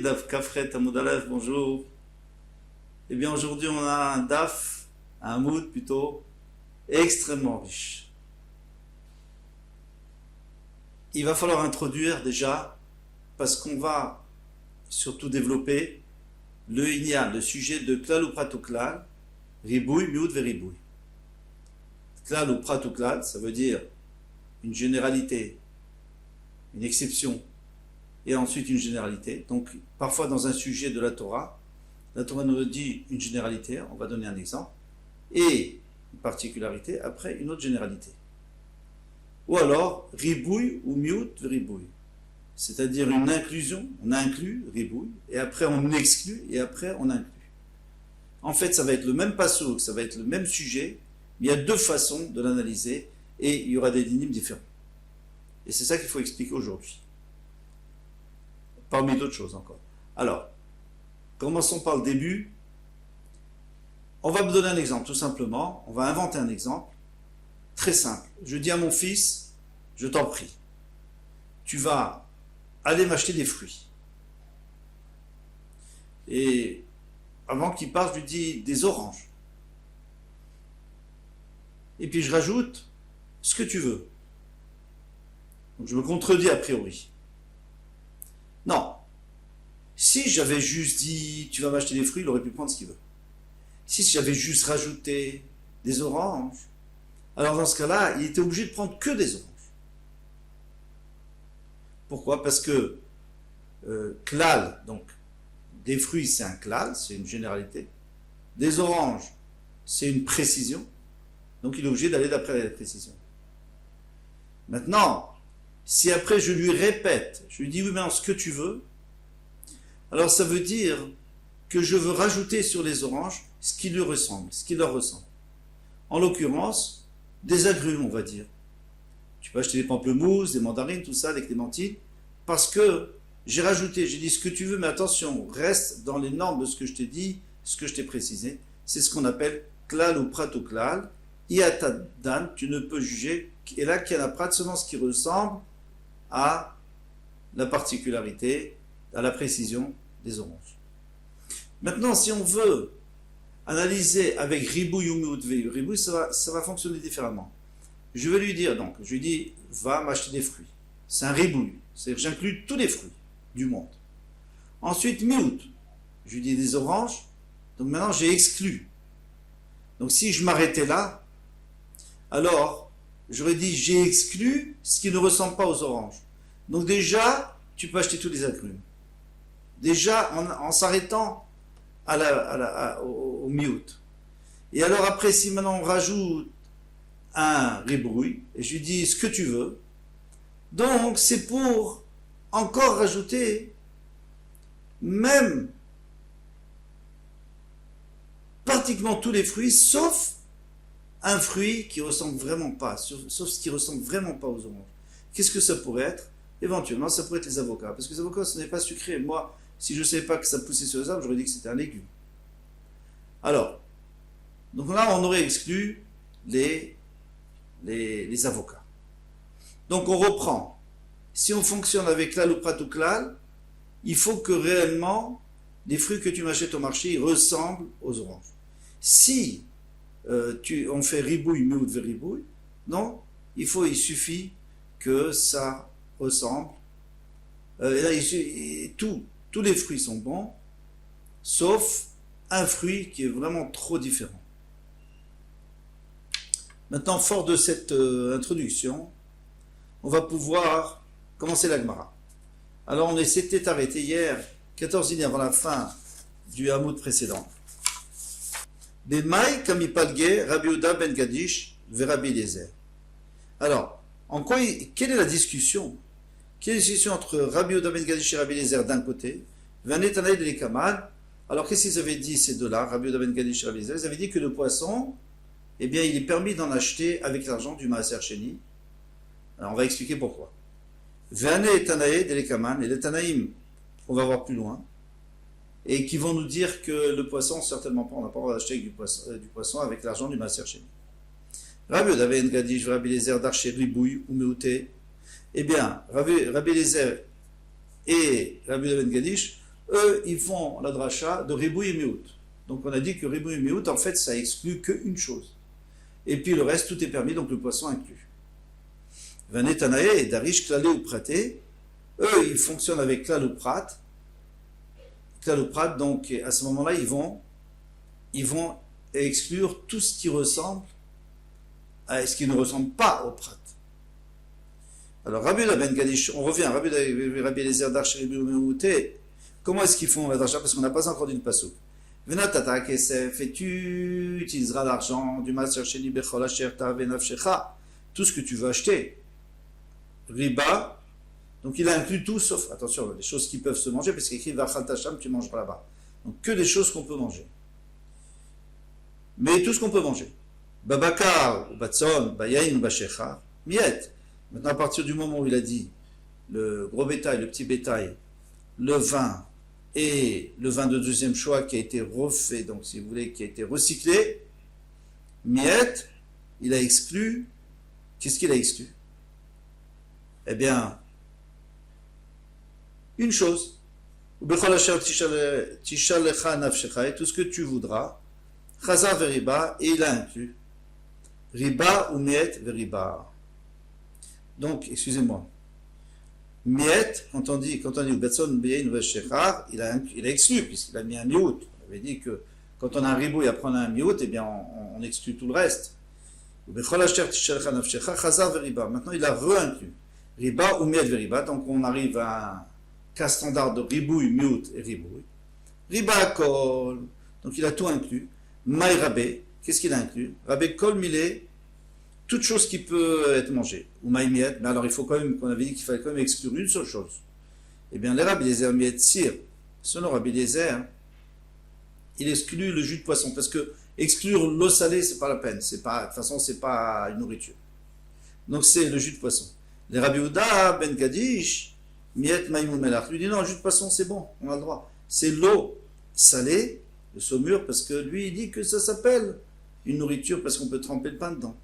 Daf Kafret Hamoud Aleph, bonjour. Eh bien aujourd'hui on a un Daf, un Hamoud plutôt, extrêmement riche. Il va falloir introduire déjà, parce qu'on va surtout développer le Inyan, le sujet de Klal ou Prat ou Klal, Ribouy, Miout ve Ribouy. Klal ou Prat ou Klal, ça veut dire une généralité, une exception, et ensuite une généralité. Donc, parfois dans un sujet de la Torah nous dit une généralité, on va donner un exemple, et une particularité, après une autre généralité. Ou alors, ribouille ou miout ribouille. C'est-à-dire une inclusion, on inclut, ribouille, et après on exclut, et après on inclut. En fait, ça va être le même passouk, ça va être le même sujet, mais il y a deux façons de l'analyser, et il y aura des dynimes différents. Et c'est ça qu'il faut expliquer aujourd'hui. Parmi d'autres choses encore. Alors, commençons par le début. On va me donner un exemple, tout simplement. On va inventer un exemple très simple. Je dis à mon fils, je t'en prie, tu vas aller m'acheter des fruits. Et avant qu'il parte, je lui dis des oranges. Et puis je rajoute ce que tu veux. Donc je me contredis a priori. Non. Si j'avais juste dit tu vas m'acheter des fruits, il aurait pu prendre ce qu'il veut. Si j'avais juste rajouté des oranges, alors dans ce cas-là, il était obligé de prendre que des oranges. Pourquoi? Parce que klal, donc des fruits c'est un klal, c'est une généralité. Des oranges, c'est une précision. Donc il est obligé d'aller d'après la précision. Maintenant, si après je lui répète, je lui dis oui mais ce que tu veux, alors ça veut dire que je veux rajouter sur les oranges ce qui lui ressemble, ce qui leur ressemble. En l'occurrence, des agrumes on va dire. Tu peux acheter des pamplemousses, des mandarines, tout ça, des clémentines, parce que j'ai rajouté, j'ai dit ce que tu veux, mais attention, reste dans les normes de ce que je t'ai dit, ce que je t'ai précisé. C'est ce qu'on appelle klal ou prat ou klal. Iatadan, tu ne peux juger, et là qu'il y en a prat seulement ce qui ressemble à la particularité, à la précision des oranges. Maintenant, si on veut analyser avec ribouille ou miout ribouille, ça va fonctionner différemment. Je vais lui dire donc, je lui dis, va m'acheter des fruits. C'est un ribouille, c'est-à-dire j'inclus tous les fruits du monde. Ensuite, miout, je lui dis des oranges, donc maintenant j'ai exclu. Donc si je m'arrêtais là, alors j'aurais dit j'ai exclu ce qui ne ressemble pas aux oranges. Donc déjà, tu peux acheter tous les agrumes. Déjà, en s'arrêtant au miout. Et alors après, si maintenant on rajoute un ribouille, et je lui dis ce que tu veux, donc c'est pour encore rajouter même pratiquement tous les fruits, sauf un fruit qui ressemble vraiment pas, sauf ce qui ressemble vraiment pas aux oranges. Qu'est-ce que ça pourrait être? Éventuellement, ça pourrait être les avocats, parce que les avocats, ce n'est pas sucré. Moi, si je ne savais pas que ça poussait sur les arbres, j'aurais dit que c'était un légume. Alors, donc là, on aurait exclu les avocats. Donc, on reprend. Si on fonctionne avec klal ou prat ou klal, il faut que réellement, les fruits que tu m'achètes au marché, ils ressemblent aux oranges. Si on fait ribouille, miout ve ribouille, non, il suffit que ça ressemble. Et là, tous les fruits sont bons, sauf un fruit qui est vraiment trop différent. Maintenant, fort de cette introduction, on va pouvoir commencer la Gemara. Alors, on s'était arrêté hier, 14 lignes avant la fin du Hamoud précédent. Bemaï kamipalge Rabbi Yehuda ben Gadish ve Rabbi Eliezer. Alors, quelle est la discussion? Quelle est la discussion entre Rabbi Yehuda ben Gadish et Rabbi Eliezer d'un côté, Vanetanaï de l'Ekamal? Alors, qu'est-ce qu'ils avaient dit ces deux-là, Rabbi Yehuda ben Gadish et Rabbi Eliezer? Ils avaient dit que le poisson, eh bien, il est permis d'en acheter avec l'argent du Maaser Sheni. Alors, on va expliquer pourquoi. Vanetanaï de l'Ekamal, et les Tanaïm, on va voir plus loin, et qui vont nous dire que le poisson, certainement pas, on n'a pas le droit d'acheter du poisson avec l'argent du Maaser Sheni. Rabbi Yehuda ben Gadish, Rabbi Eliezer, d'Archer Ribouille ou Meuté. Eh bien, Rabbi Eliezer et Rabbi Yehuda ben Gadish eux, ils font la dracha de Ribou et Miout. Donc on a dit que Ribou et Miout, en fait, ça exclut qu'une chose. Et puis le reste, tout est permis, donc le poisson inclus. Vanetanae et Darish, Klalé ou Praté, eux, ils fonctionnent avec Klal ou Prat. Klal ou Prat, donc à ce moment-là, ils vont exclure tout ce qui ressemble à ce qui ne ressemble pas au Prat. Alors, Rabbi Ben Gadish, on revient, Rabbi Eliezer Darche Ribou Meuté, comment est-ce qu'ils font la dracha? Parce qu'on n'a pas encore dit le pasuk. Venatata kesef, et tu utiliseras l'argent du Maser Sheni Bechol Asher Ta'ave Nafshecha, tout ce que tu veux acheter. Riba, donc il a inclus tout sauf, attention, les choses qui peuvent se manger, parce qu'il écrit Vachal Tasham, tu mangeras là-bas. Donc que des choses qu'on peut manger. Mais tout ce qu'on peut manger. Babakar, ou Batson, Bayain, ou Bashecha, Miet. Maintenant, à partir du moment où il a dit le gros bétail, le petit bétail, le vin et le vin de deuxième choix qui a été refait, donc si vous voulez, qui a été recyclé, Miet, il a exclu. Qu'est-ce qu'il a exclu? Eh bien, une chose. Et tout ce que tu voudras, Chaza veriba, et il a inclus. Riba ou Miet veriba. Donc, excusez-moi. Miet, quand on dit Betson Beyin ou Shechar, il a exclu, puisqu'il a mis un miout. On avait dit que quand on a un ribou et après on a un miout, eh bien on exclut tout le reste. Maintenant, il a re-inclus. Riba ou Miet veriba, donc on arrive à un cas standard de ribouille, miout et ribouille. Riba kol, donc il a tout inclus. Maï rabé, qu'est-ce qu'il a inclus? Rabé kol milé, toute chose qui peut être mangée, ou maïmiet, mais alors il faut quand même, qu'on avait dit qu'il fallait quand même exclure une seule chose. Eh bien, les Rabbi Eliezer miet sir, selon Rabbi Eliezer, il exclut le jus de poisson, parce que exclure l'eau salée, c'est pas la peine, c'est pas, de toute façon, c'est pas une nourriture. Donc c'est le jus de poisson. Les Rabbi Ouda, Ben Gadish, miet maïmou melach, lui dit non, le jus de poisson, c'est bon, on a le droit. C'est l'eau salée, le saumur, parce que lui, il dit que ça s'appelle une nourriture, parce qu'on peut tremper le pain dedans.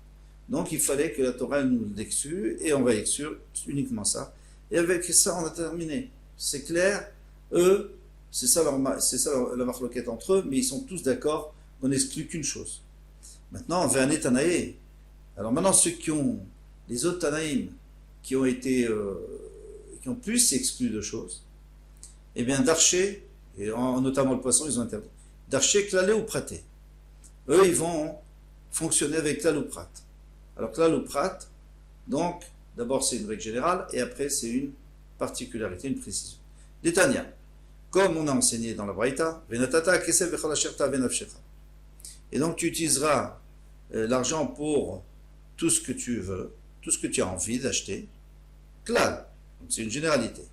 Donc il fallait que la Torah nous l'exclue, et on va exclure uniquement ça. Et avec ça, on a terminé. C'est clair, eux, c'est ça la marloquette entre eux, mais ils sont tous d'accord qu'on n'exclut qu'une chose. Maintenant, on veut un Tanaï. Alors maintenant, ceux qui ont, les autres Tanaïm, qui ont plus exclu de choses, eh bien d'archer, et notamment le poisson, ils ont interdit. D'archer, clalé ou praté. Eux, ils vont fonctionner avec klal ou prat. Alors klal ou prat, donc, d'abord c'est une règle générale, et après c'est une particularité, une précision. Détania, comme on a enseigné dans la Braïta, venatata kesef vechol asherta venafshecha. Et donc tu utiliseras l'argent pour tout ce que tu veux, tout ce que tu as envie d'acheter. Klal, donc c'est une généralité.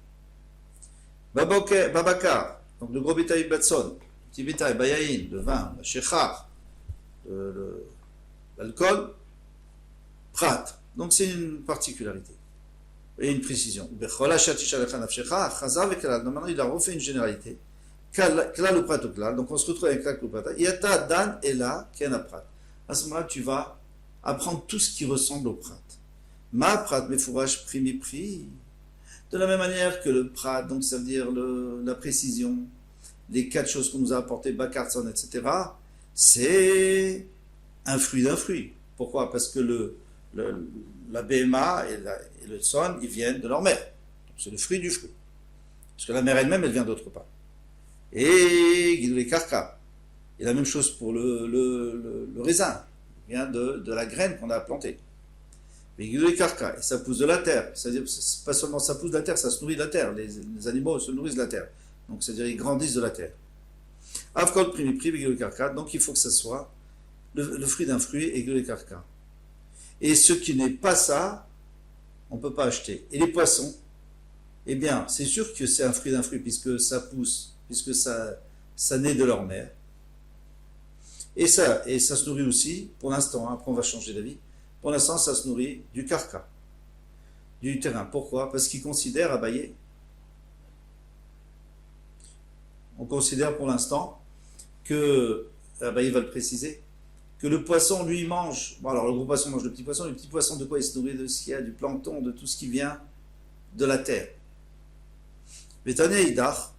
Babakar, donc le gros bétail batson, le petit bétail bayaïn, le vin, la shechar, l'alcool, prat. Donc c'est une particularité et une précision. Maintenant il a refait une généralité. Klal ou prat ou klal. Donc on se retrouve avec klal ou prat. Yata dan et là ken prat. À ce moment-là, tu vas apprendre tout ce qui ressemble au prat. Ma prat mefourage primi pri. De la même manière que le prat, donc ça veut dire la précision, les 4 choses qu'on nous a apportées, bakartson, etc. C'est un fruit d'un fruit. Pourquoi? Parce que la BMA et le son, ils viennent de leur mère. C'est le fruit du fruit. Parce que la mère elle-même, elle vient d'autre part. Et les carcas. Et la même chose pour le raisin. Il vient de la graine qu'on a plantée. Et les carcas. Et ça pousse de la terre. C'est-à-dire, pas seulement ça pousse de la terre, ça se nourrit de la terre. Les animaux se nourrissent de la terre. Donc, c'est-à-dire, ils grandissent de la terre. Avkol primi pri, les carcas. Donc, il faut que ça soit le fruit d'un fruit et les carcas. Et ce qui n'est pas ça, on ne peut pas acheter. Et les poissons, eh bien, c'est sûr que c'est un fruit d'un fruit, puisque ça pousse, puisque ça naît de leur mère. Et ça se nourrit aussi, pour l'instant, hein, après on va changer d'avis, pour l'instant, ça se nourrit du carca, du terrain. Pourquoi? Parce qu'ils considèrent, Abaye, on considère pour l'instant que, Abaye va le préciser, que le poisson, lui, mange, bon alors le gros poisson mange le petit poisson de quoi il se nourrit? De ce qu'il y a, du plancton, de tout ce qui vient de la terre. Bétané Idar,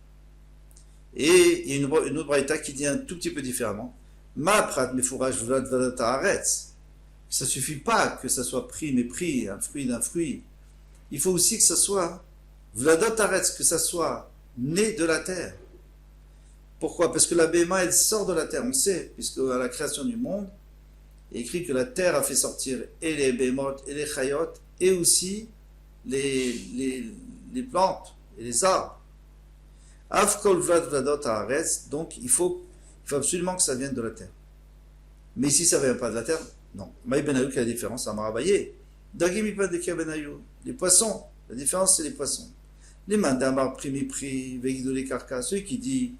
Et il y a une autre braïta qui dit un tout petit peu différemment. Ma prat mefouraj vlad vlad haaretz. Ça suffit pas que ça soit pris, mais pris, un fruit d'un fruit. Il faut aussi que ça soit vladot haaretz, que ça soit né de la terre. Pourquoi? Parce que la béma, elle sort de la terre, on sait, puisque à la création du monde, il est écrit que la terre a fait sortir et les bémotes et les chayot, et aussi les plantes et les arbres. Avkol vlad vladot haaretz, donc il faut absolument que ça vienne de la terre. Mais si ça ne vient pas de la terre, non. Maï Benayou, quelle est la différence? Amarabaye. Dagim ipa de Kia Benayou. Les poissons. La différence, c'est les poissons. Les mandamar primi pri, vegidou les karkas. Celui qui dit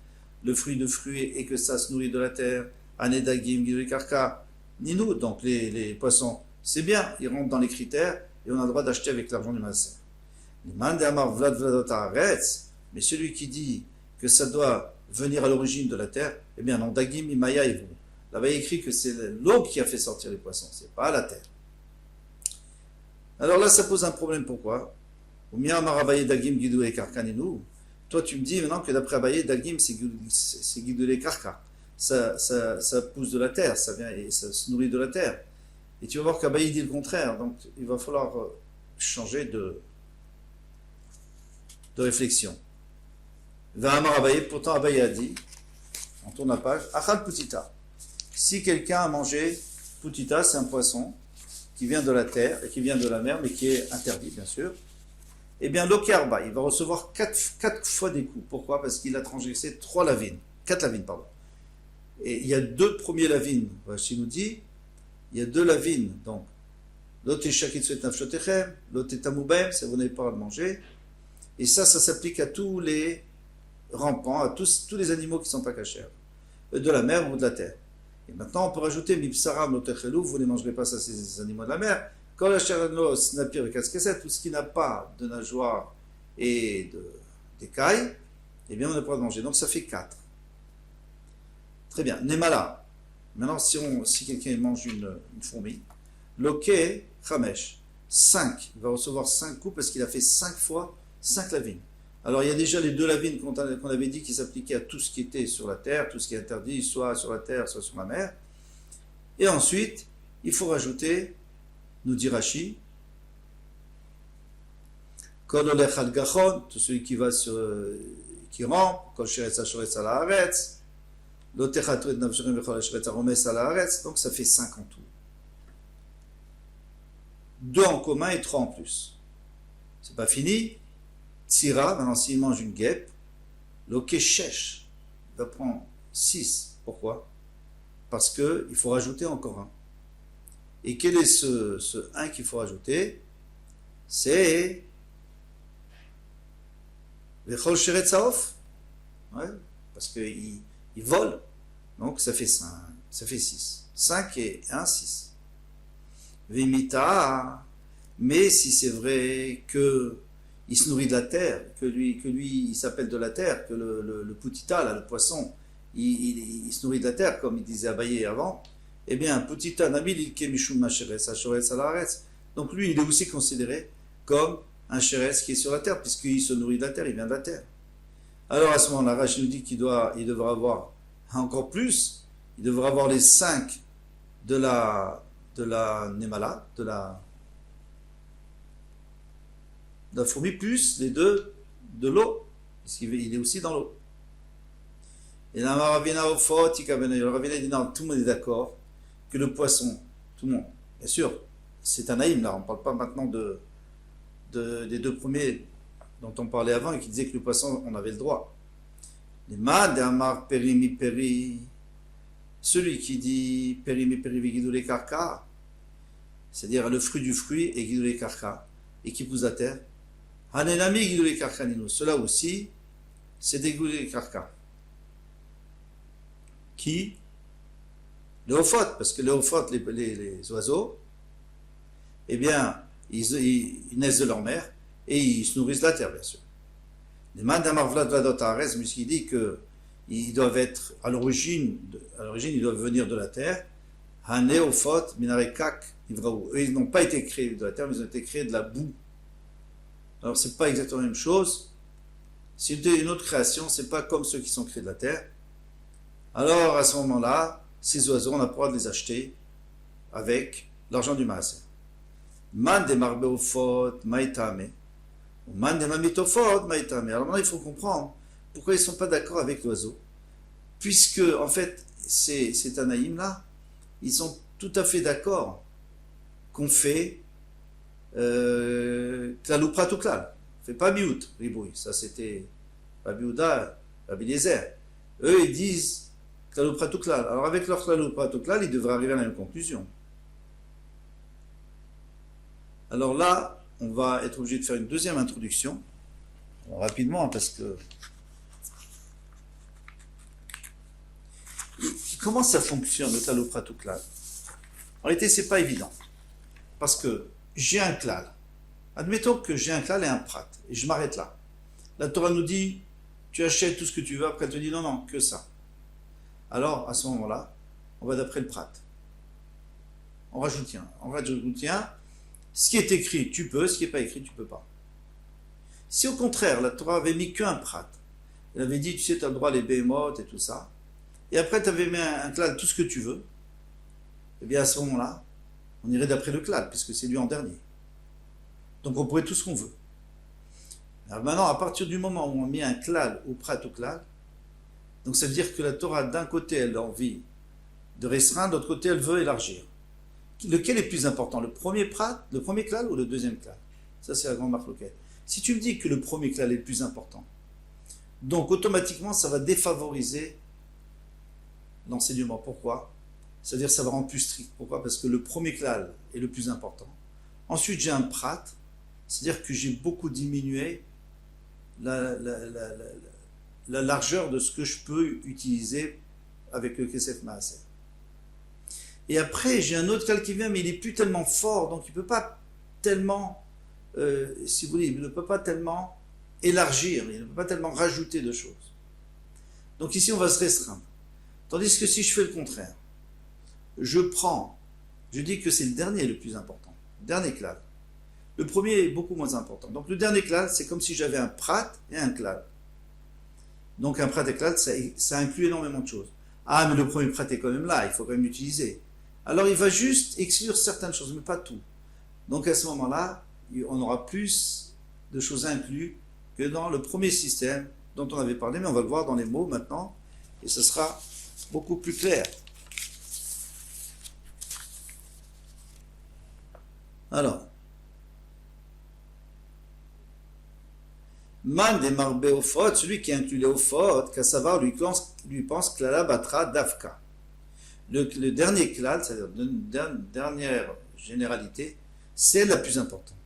le fruit de fruit et que ça se nourrit de la terre. Ane dagim, gidou les karkas. Ni nous, donc les poissons. C'est bien, ils rentrent dans les critères et on a le droit d'acheter avec l'argent du maser. Les mandamar vlad vladot haaretz. Mais celui qui dit que ça doit venir à l'origine de la terre, eh bien, non, dagim imaya ivu. Là-bas, il écrit que c'est l'eau qui a fait sortir les poissons, c'est pas la terre. Alors là, ça pose un problème, pourquoi? Dagim gidou et karkaninu. Toi, tu me dis maintenant que d'après Abaye, dagim, c'est gidou et karka. Ça pousse de la terre, ça vient et ça se nourrit de la terre. Et tu vas voir qu'Abaye dit le contraire, donc il va falloir changer de réflexion. Pourtant Abaye a dit, on tourne la page, Achal Putita. Si quelqu'un a mangé, Putita, c'est un poisson qui vient de la terre et qui vient de la mer, mais qui est interdit, bien sûr, eh bien, l'Okarba, il va recevoir 4 fois des coups. Pourquoi? Parce qu'il a transgressé 4 lavines, pardon. Et il y a 2 premiers lavines, Rashi nous dit, il y a 2 lavines, donc, l'autre est shakitsuet nafshotechem, l'autre est tamoubem, ça vous n'avez pas à le manger, et ça s'applique à tous les rampants, à tous les animaux qui ne sont pas cachers, de la mer ou de la terre. Et maintenant, on peut rajouter Mipsaram lotechelou, vous ne mangerez pas ça, ces animaux de la mer. Quand la charano snapir et casquette, tout ce qui n'a pas de nageoire et d'écailles, eh bien, on n'a pas de manger. Donc, ça fait 4. Très bien. Nemala. Maintenant, si quelqu'un mange une fourmi, loké, chamesh, 5. Il va recevoir 5 coups parce qu'il a fait 5 fois 5 lavines. Alors, il y a déjà les 2 lavines qu'on avait dit qui s'appliquaient à tout ce qui était sur la terre, tout ce qui est interdit, soit sur la terre, soit sur la mer. Et ensuite, il faut rajouter, nous dit Rashi, Kol olech al gachon, tout celui qui va qui rampe, Kol sheretz ha-shoretz ala haaretz, Lo techatu et nafshem vechol ha-shoretz ha-romes ala haaretz, donc ça fait 5 en tout. 2 en commun et 3 en plus. C'est pas fini. Tsira, maintenant s'il mange une guêpe, l'okeshech va prendre 6. Pourquoi? Parce qu'il faut rajouter encore 1. Et quel est ce 1 qu'il faut rajouter? C'est Vechol sheretz haof. Ouais, parce qu'il vole. Donc ça fait 5, ça fait 6. 5 et 1, 6. Vimita, mais si c'est vrai que il se nourrit de la terre, que lui il s'appelle de la terre, que le putita, là, le poisson, il se nourrit de la terre, comme il disait Abaye avant, eh bien, putita nabil il kemishum macheres, hachoretz alaretz. Donc lui, il est aussi considéré comme un cheres qui est sur la terre, puisqu'il se nourrit de la terre, il vient de la terre. Alors à ce moment-là, Rashi nous dit qu'il devra avoir encore plus, il devra avoir les 5 de la nemala, de la fourmi, plus les 2 de l'eau, puisqu'il est aussi dans l'eau. Et là, le Ravina dit non, tout le monde est d'accord que le poisson, tout le monde, bien sûr, c'est un naïm là, on ne parle pas maintenant des 2 premiers dont on parlait avant et qui disaient que le poisson, on avait le droit. Les mad amar peri mi peri, celui qui dit peri mi peri vigidou les karka, c'est-à-dire le fruit du fruit et guidou les karka, et qui pousse à terre. Hanenami guidou les karka nino, cela aussi, c'est des guidou les karka. Qui? Les ophotes, parce que les ophotes, les oiseaux, eh bien, ils naissent de leur mère et ils se nourrissent de la terre, bien sûr. Les mandamar vlad vladot haaretz, puisqu'il dit qu'ils doivent être à l'origine, ils doivent venir de la terre. Hanéophot, minarekak, ivraou. Eux, ils n'ont pas été créés de la terre, mais ils ont été créés de la boue. Alors, c'est pas exactement la même chose. Si c'était une autre création, c'est pas comme ceux qui sont créés de la terre. Alors, à ce moment-là, ces oiseaux, on a le droit de les acheter avec l'argent du maaser. Man de marbeofot maïtame. Ou man de mamitofot maïtame. Alors maintenant, il faut comprendre pourquoi ils ne sont pas d'accord avec l'oiseau. Puisque, en fait, ces Tanaïm-là, ils sont tout à fait d'accord qu'on fait Klalou Prat ou Klal. On fait pas Biout, Ribouille. Ça, c'était Rabbi Houda, Rabbi Eliezer. Eux, ils disent Klalou Prat ou Klal. Alors, avec leur Klalou Prat ou Klal, ils devraient arriver à la même conclusion. Alors là, on va être obligé de faire une deuxième introduction. Rapidement, parce que comment ça fonctionne, le Klalou Prat ou Klal? En réalité, c'est pas évident. Parce que j'ai un klal. Admettons que j'ai un klal et un prat. Et je m'arrête là. La Torah nous dit, tu achètes tout ce que tu veux. Après, elle te dit, non, non, que ça. Alors, à ce moment-là, on va d'après le prat. On rajoute un. On rajoute un. Ce qui est écrit, tu peux. Ce qui n'est pas écrit, tu peux pas. Si au contraire, la Torah avait mis qu'un prat, elle avait dit, tu sais, tu as le droit à les béhémotes et tout ça. Et après, tu avais mis un klal, tout ce que tu veux. Eh bien, à ce moment-là, on irait d'après le klal, puisque c'est lui en dernier. Donc, on pourrait tout ce qu'on veut. Alors maintenant, à partir du moment où on met un klal ou prat ou klal, donc ça veut dire que la Torah, d'un côté, elle a envie de restreindre, de l'autre côté, elle veut élargir. Lequel est plus important, le premier prat, le premier klal ou le deuxième klal? Ça, c'est la grande marloquette. Si tu me dis que le premier klal est le plus important, donc automatiquement, ça va défavoriser l'enseignement. Pourquoi? C'est-à-dire que ça va rendre plus strict. Pourquoi? Parce que le premier klal est le plus important. Ensuite, j'ai un prat, c'est-à-dire que j'ai beaucoup diminué la largeur de ce que je peux utiliser avec le Kesef Maaser. Et après, j'ai un autre klal qui vient, mais il n'est plus tellement fort, donc il ne peut pas tellement, si vous voulez, il ne peut pas tellement élargir, il ne peut pas tellement rajouter de choses. Donc ici, on va se restreindre. Tandis que si je fais le contraire, je dis que c'est le dernier le plus important, le dernier klal. Le premier est beaucoup moins important. Donc le dernier klal, c'est comme si j'avais un prat et un klal. Donc un prat et klal, ça inclut énormément de choses. Ah, mais le premier prat est quand même là, il faut quand même l'utiliser. Alors il va juste exclure certaines choses, mais pas tout. Donc à ce moment-là, on aura plus de choses incluses que dans le premier système dont on avait parlé, mais on va le voir dans les mots maintenant, et ce sera beaucoup plus clair. Alors, Man des marbe au fautes, celui qui inclut les au fautes, qu'à savoir lui pense klala batra dafka. Le dernier klal, c'est-à-dire la dernière généralité, c'est la plus importante.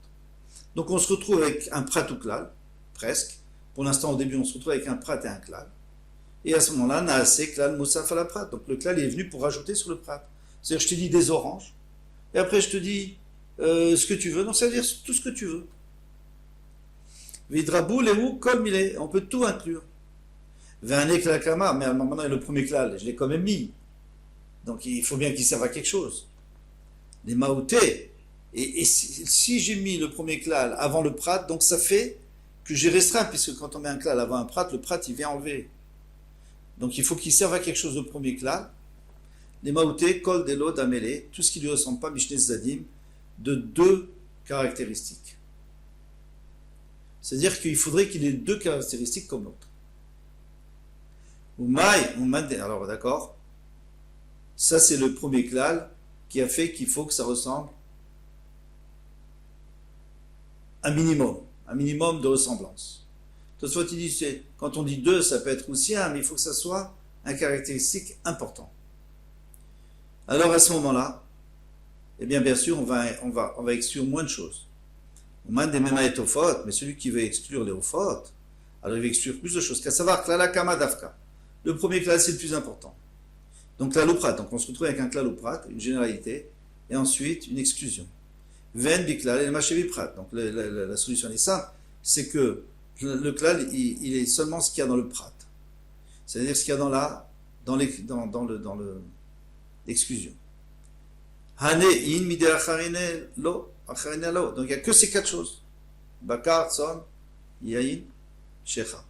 Donc on se retrouve avec un prat ou klal, presque. Pour l'instant, au début, on se retrouve avec un prat et un klal. Et à ce moment-là, naase klal moussaf à la prat. Donc le klal est venu pour rajouter sur le prat. C'est-à-dire, je te dis des oranges, et après je te dis ce que tu veux. Donc ça veut dire tout ce que tu veux. Vidrabou, les ou, comme il est. On peut tout inclure. Veine klakama, mais maintenant, il y a le premier klal, je l'ai quand même mis. Donc il faut bien qu'il serve à quelque chose. Les maoutés. Et si j'ai mis le premier klal avant le prat, donc ça fait que j'ai restreint, puisque quand on met un klal avant un prat, le prat il vient enlever. Donc il faut qu'il serve à quelque chose de premier klal. Les maoutés, kol delo damele, tout ce qui ne lui ressemble pas, mishne zadim, de deux caractéristiques. C'est-à-dire qu'il faudrait qu'il ait deux caractéristiques comme l'autre. Alors d'accord, ça c'est le premier klal qui a fait qu'il faut que ça ressemble un minimum de ressemblance. Toutefois, tu dis, quand on dit deux, ça peut être aussi un, mais il faut que ça soit un caractéristique important. Alors à ce moment-là, eh bien sûr, on va exclure moins de choses. On m'a des mêmes est au fautes, mais celui qui veut exclure les fautes, alors il va exclure plus de choses. Qu'à savoir, klala kama dafka. Le premier klal, c'est le plus important. Donc klaloprat, donc on se retrouve avec un klaloprat, une généralité, et ensuite une exclusion. Ven biklal et le machéviprat. Donc la solution est simple, c'est que le klal, il est seulement ce qu'il y a dans le prat. C'est-à-dire ce qu'il y a dans l'exclusion. Hane in mide acharine lo, acharine lo. Donc il n'y a que ces quatre choses. Bakar, son, yain, shecha.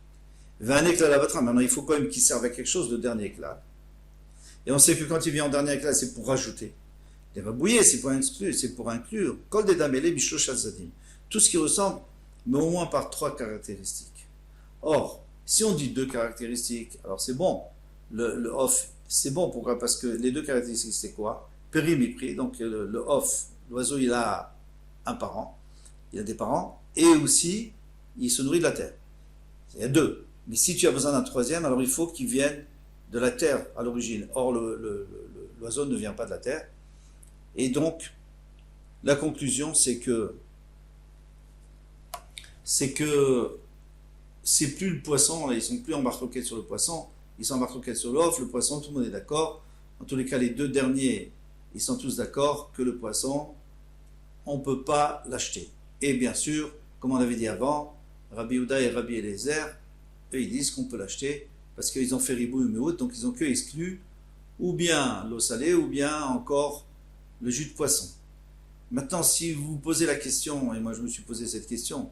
Un éclat la battra. Maintenant, il faut quand même qu'il serve à quelque chose, le dernier éclat. Et on sait que quand il vient en dernier éclat, c'est pour rajouter. Les rabouillés, c'est pour inclure, Kol des damele bishlosh zadim. Tout ce qui ressemble, mais au moins par 3 caractéristiques. Or, si on dit 2 caractéristiques, alors c'est bon. Le off, c'est bon. Pourquoi? Parce que les 2 caractéristiques, c'est quoi? Périmipri. Donc, le off, l'oiseau, il a un parent. Il a des parents. Et aussi, il se nourrit de la terre. Il y a 2. Mais si tu as besoin d'un 3e, alors il faut qu'il vienne de la terre à l'origine. Or, l'oiseau ne vient pas de la terre. Et donc, la conclusion, c'est que c'est plus le poisson, ils sont plus en marloquette sur le poisson, ils sont en marloquette sur l'off, le poisson, tout le monde est d'accord. En tous les cas, les 2 derniers, ils sont tous d'accord que le poisson, on ne peut pas l'acheter. Et bien sûr, comme on avait dit avant, Rabbi Houda et Rabbi Eliezer, eux, ils disent qu'on peut l'acheter parce qu'ils ont fait ribou et meout, donc ils ont que exclu ou bien l'eau salée ou bien encore le jus de poisson. Maintenant, si vous vous posez la question, et moi je me suis posé cette question,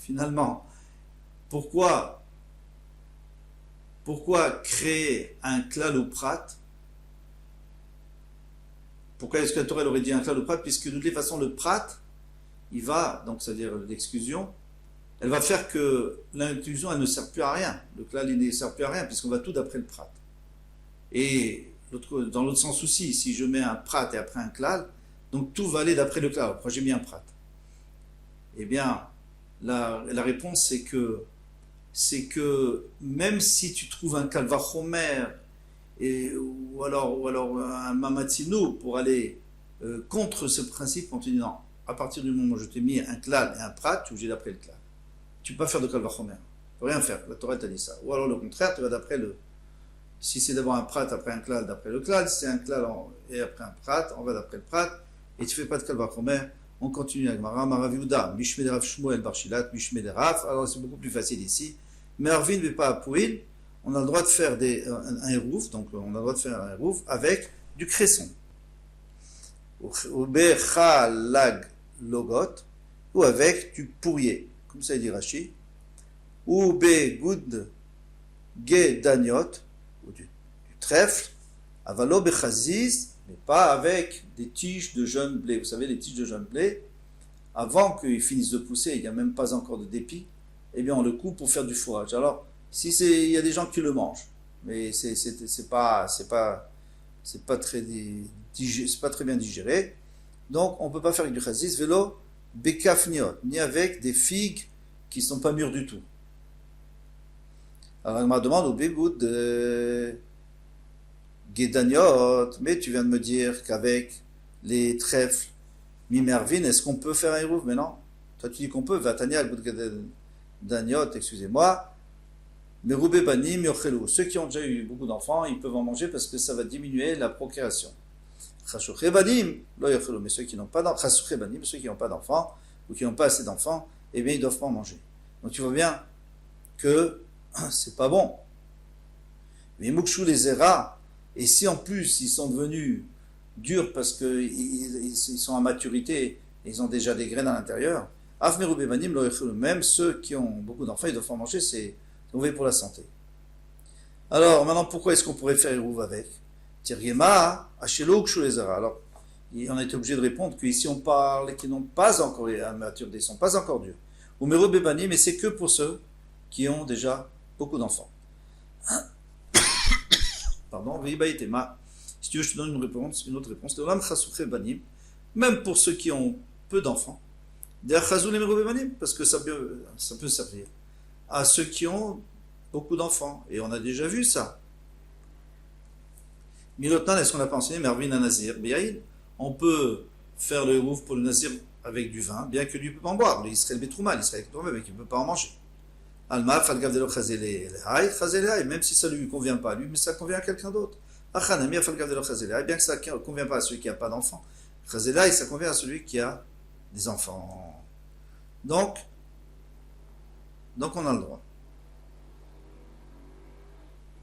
finalement, pourquoi créer un klal ou prat? Pourquoi est-ce que la Torah aurait dit un klal ou prat? Puisque de toutes les façons, le prat, il va, donc c'est-à-dire l'exclusion, elle va faire que l'inclusion, elle ne sert plus à rien. Le klal, il ne sert plus à rien, puisqu'on va tout d'après le prat. Et dans l'autre sens aussi, si je mets un prat et après un klal, donc tout va aller d'après le klal. Pourquoi j'ai mis un prat? Eh bien, la réponse, c'est que même si tu trouves un kalvachomer ou alors un mamatzino pour aller contre ce principe, on te dit non, à partir du moment où je t'ai mis un klal et un prat, tu es obligé d'après le klal. Tu ne peux pas faire de kalvachomer. Tu ne peux rien faire. La Torah t'a dit ça. Ou alors le contraire, tu vas d'après le. Si c'est d'abord un prat après un klal, d'après le klal. Si c'est un klal et après un prat, on va d'après le prat. Et tu ne fais pas de kalvachomer. On continue avec Mara, Maraviouda, Mishmederav Shmuel Barshilat, Mishmederav. Alors c'est beaucoup plus facile ici. Mais Arvin ne veut pas à Pouil. On a le droit de faire un hérouf, donc on a le droit de faire un hérouf avec du cresson. Ou Bechalag Logot, ou avec du pourrier, comme ça il dit Rashi. Ou Begoud Gedaniot, ou du trèfle, Avalo Bechaziz, mais pas avec des tiges de jeune blé. Vous savez, les tiges de jeune blé, avant qu'ils finissent de pousser, il n'y a même pas encore de dépit, eh bien on le coupe pour faire du fourrage. Alors, il y a des gens qui le mangent, mais c'est pas très bien digéré. Donc on ne peut pas faire avec du chazis, vélo, bekafniot, ni avec des figues qui ne sont pas mûres du tout. Alors elle m'a demandé au bégout de Gedaniot, mais tu viens de me dire qu'avec les trèfles mimervin, est-ce qu'on peut faire un hérouf? Mais non. Toi tu dis qu'on peut, Vatania, Gedaniot, excusez-moi. Mais Roubé Banim, Yorchelou, ceux qui ont déjà eu beaucoup d'enfants, ils peuvent en manger parce que ça va diminuer la procréation. Chashouché Banim, mais ceux qui n'ont pas d'enfants, ceux qui n'ont pas d'enfants, ou qui n'ont pas assez d'enfants, eh bien ils ne doivent pas en manger. Donc tu vois bien que c'est pas bon. Mais Mouchou les Zera, et si en plus ils sont devenus durs parce qu'ils sont à maturité, et ils ont déjà des graines à l'intérieur, Afmer Roubé Banim, même ceux qui ont beaucoup d'enfants, ils doivent pas en manger, c'est mauvais pour la santé. Alors, maintenant, pourquoi est-ce qu'on pourrait faire Hérouv avec? Tirgema, Hachelo, Kshulezara. Alors, on a été obligé de répondre qu'ici on parle qui n'ont pas encore la maturité, ils ne sont pas encore durs. Ou Mero Bebani, mais c'est que pour ceux qui ont déjà beaucoup d'enfants. Pardon, Veibaïtema. Si tu veux, je te donne une autre réponse. Même pour ceux qui ont peu d'enfants, parce que ça peut servir à ceux qui ont beaucoup d'enfants. Et on a déjà vu ça. Milotnan, est-ce qu'on n'a pas enseigné Mervin à Nazir? On peut faire le rouf pour le Nazir avec du vin, bien que lui ne peut pas en boire. Il serait le Betrouma, il serait avec toi-même, mais il ne peut pas en manger. Alma, Falgavdelo Chazele, même si ça ne lui convient pas à lui, mais ça convient à quelqu'un d'autre. Achanamir, Falgavdelo Chazele, bien que ça ne convient pas à celui qui n'a pas d'enfants. Chazele, ça convient à celui qui a des enfants. Donc on a le droit.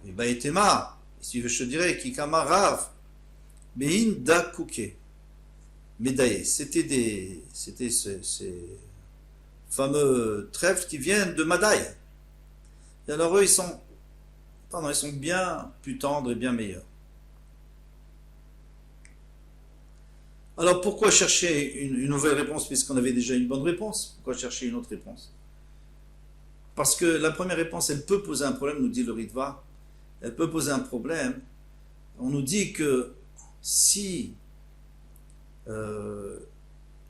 Et Baïtema, si je te dirais, Kikama Rav, Bein da Kouke, Médaillé. C'était ces fameux trèfles qui viennent de Madaï. Et alors eux, ils sont bien plus tendres et bien meilleurs. Alors pourquoi chercher une nouvelle réponse puisqu'on avait déjà une bonne réponse? Pourquoi chercher une autre réponse? Parce que la première réponse, elle peut poser un problème, nous dit le Ritva. Elle peut poser un problème. On nous dit que si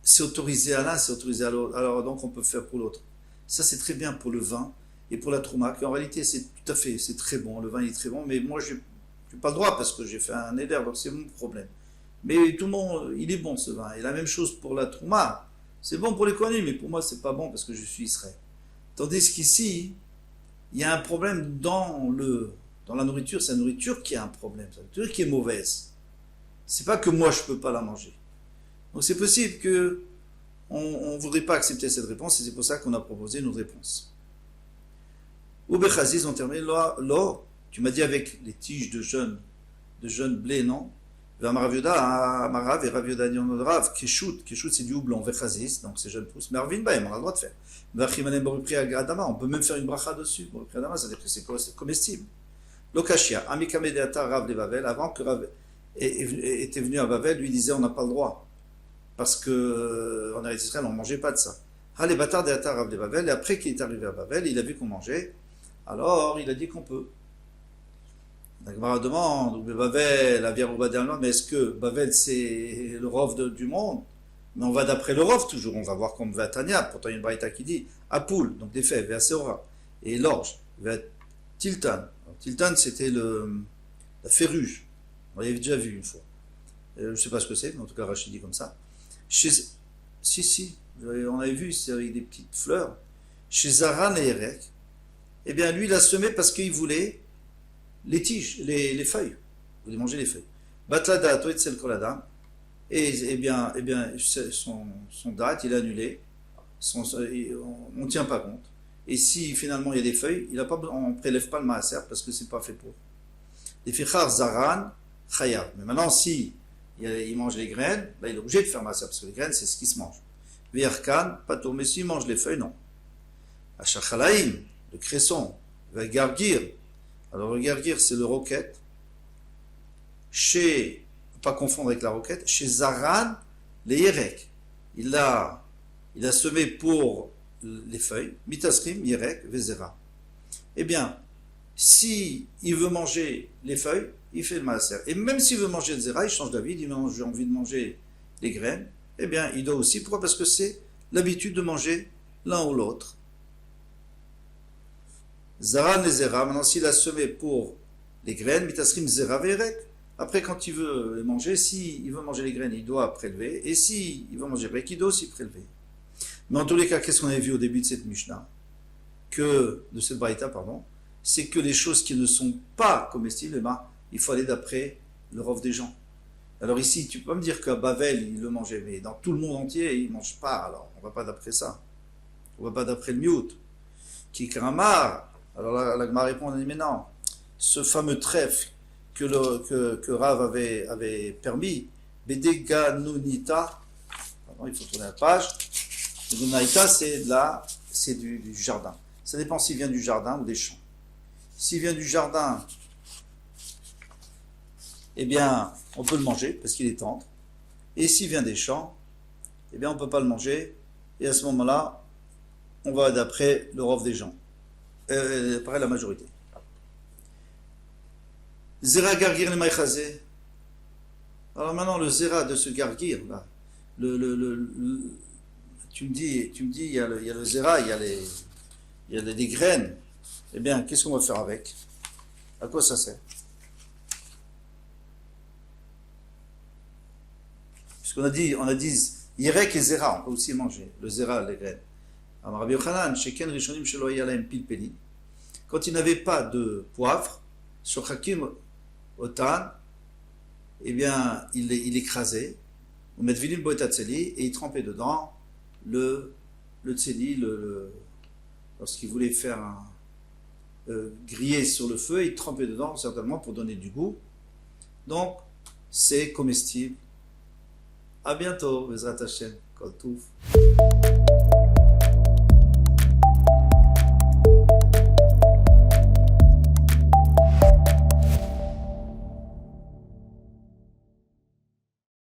c'est autorisé à l'un, c'est autorisé à l'autre, alors donc on peut faire pour l'autre. Ça c'est très bien pour le vin et pour la trouma, qui en réalité c'est tout à fait, c'est très bon, le vin est très bon, mais moi je n'ai pas le droit parce que j'ai fait un éder, donc c'est mon problème. Mais tout le monde, il est bon ce vin. Et la même chose pour la trouma, c'est bon pour les Kohanim, mais pour moi c'est pas bon parce que je suis Israël. Tandis qu'ici, il y a un problème dans la nourriture, c'est la nourriture qui a un problème, c'est la nourriture qui est mauvaise. C'est pas que moi je peux pas la manger. Donc c'est possible que on ne voudrait pas accepter cette réponse et c'est pour ça qu'on a proposé une autre réponse. Ou Bechaziz, on termine, là, tu m'as dit avec les tiges de jeunes blé, non? Amaravioda, Amarav et Ravioda Rav, Keshut c'est du houblon, Bechaziz, donc c'est jeunes pousses, mais Arvin Baem, on a le droit de faire. On peut même faire une bracha dessus, c'est-à-dire que c'est comestible. Lokashia, Amikamedeata Rav de Bavel, avant que Rav était venu à Bavel, lui disait on n'a pas le droit. Parce que en Israël, on ne mangeait pas de ça. Les bâtards de Rav de Bavel, et après qu'il est arrivé à Bavel, il a vu qu'on mangeait, alors il a dit qu'on peut. La Gemara demande, Bavel, mais est-ce que Bavel c'est le Rov du monde? Mais on va d'après le Rov toujours, on va voir comme Vatania, pourtant il y a une braïta qui dit Apoul, donc des fèves, Véaseora, et l'orge, Tiltan. Tiltan c'était la féruge, on l'avait déjà vu une fois. Je ne sais pas ce que c'est, mais en tout cas Rachid dit comme ça. Si, on avait vu, c'est avec des petites fleurs. Chez Zaran et Erek, eh bien lui il a semé parce qu'il voulait les tiges, les feuilles. Il voulait manger les feuilles. Batlada, Toetzel Kolada, et bien son date, il est annulé. On ne tient pas compte. Et si finalement il y a des feuilles, on ne prélève pas le maaser parce que c'est pas fait pour. Les fichar Zaran, Chayav. Mais maintenant, si il mange les graines, là, il est obligé de faire maaser parce que les graines, c'est ce qui se mange. Vierkan, Pato, mais s'il mange les feuilles, non. Achachalaim, le cresson, va gargir. Alors le gargir, c'est le roquette. Pas confondre avec la roquette, chez Zaran, les Yerek. Il a semé pour les feuilles, Mitasrim, Yerek, Vezera. Eh bien, si il veut manger les feuilles, il fait le maaser. Et même s'il veut manger le Zera, il change d'avis, il a envie de manger les graines, eh bien, il doit aussi. Pourquoi? Parce que c'est l'habitude de manger l'un ou l'autre. Zaran et Zera, maintenant s'il a semé pour les graines, Mitasrim, Zera, Verek. Après, quand il veut les manger, s'il veut manger les graines, il doit prélever. Et s'il veut manger le il doit aussi prélever. Mais en tous les cas, qu'est-ce qu'on avait vu au début de cette Mishnah? De cette Braïta, pardon, c'est que les choses qui ne sont pas comestibles, eh ben, il faut aller d'après le rov des gens. Alors ici, tu peux pas me dire qu'à Bavel, il le mangeait, mais dans tout le monde entier, il ne mange pas. Alors, on ne va pas d'après ça. On ne va pas d'après le miout. Qui kramar. Alors là, la Gemara répond, on dit, mais non, ce fameux trèfle que Rav avait permis, Bedeganunita, pardon, il faut tourner la page, Bedeganunita, c'est du jardin. Ça dépend s'il vient du jardin ou des champs. S'il vient du jardin, eh bien, on peut le manger parce qu'il est tendre. Et s'il vient des champs, eh bien, on ne peut pas le manger. Et à ce moment-là, on va d'après le rov des gens. D'après la majorité. Zera gargir le maïchazé. Alors maintenant, le zera de ce gargir, là, tu me dis, il y a le zera, il y a des graines. Eh bien, qu'est-ce qu'on va faire avec? À quoi ça sert? Puisqu'on a dit, Yerek et zera, on peut aussi manger. Le zera, les graines. Rabbi Yochanan, sheken rishonim shelo haya lahem pilpeli. Quand il n'avait pas de poivre, sur Hakim Otan, eh bien, il écrasait, on met vinim boetatzeli, et il trempait dedans le tseli, lorsqu'il voulait faire griller sur le feu, il trempait dedans, certainement, pour donner du goût. Donc, c'est comestible. À bientôt, Bezrat Hashem, Kol Touf.